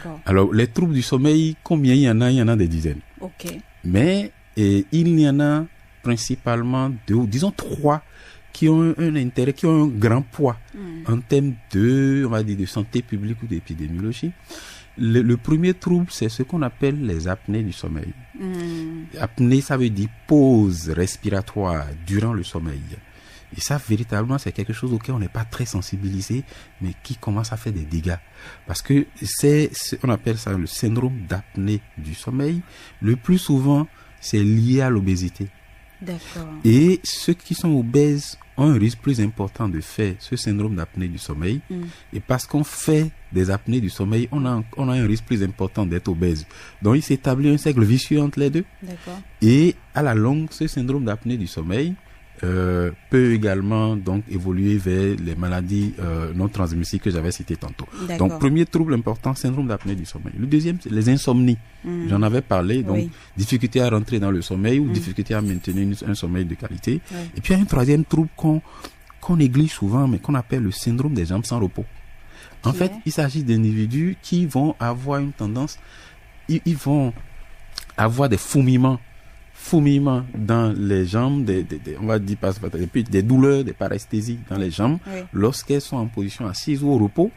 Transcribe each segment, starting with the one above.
D'accord. Alors, les troubles du sommeil, combien il y en a? Il y en a des dizaines. Ok. Mais il y en a principalement deux, disons trois, qui ont un intérêt, qui ont un grand poids en termes de, on va dire, de santé publique ou d'épidémiologie. Le premier trouble, c'est ce qu'on appelle les apnées du sommeil. Apnée, ça veut dire pause respiratoire durant le sommeil. Et ça, véritablement, c'est quelque chose auquel on n'est pas très sensibilisé, mais qui commence à faire des dégâts. Parce que on appelle ça le syndrome d'apnée du sommeil. Le plus souvent, c'est lié à l'obésité. D'accord. Et ceux qui sont obèses ont un risque plus important de faire ce syndrome d'apnée du sommeil. Et parce qu'on fait des apnées du sommeil, on a un risque plus important d'être obèse. Donc, il s'établit un cercle vicieux entre les deux. D'accord. Et à la longue, ce syndrome d'apnée du sommeil peut également donc évoluer vers les maladies non transmissibles que j'avais citées tantôt. D'accord. Donc, premier trouble important, syndrome d'apnée du sommeil. Le deuxième, c'est les insomnies. J'en avais parlé. Donc, Oui. difficulté à rentrer dans le sommeil ou difficulté à maintenir un sommeil de qualité. Oui. Et puis, il y a un troisième trouble qu'on néglige souvent, mais qu'on appelle le syndrome des jambes sans repos. En fait, il s'agit d'individus qui vont avoir une tendance, ils vont avoir des fourmillements dans les jambes, on va dire, et puis des douleurs, des paresthésies dans les jambes, lorsqu'elles sont en position assise ou au repos.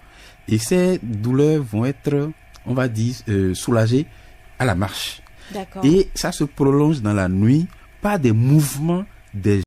Et ces douleurs vont être, on va dire, soulagées à la marche. D'accord. Et ça se prolonge dans la nuit par des mouvements des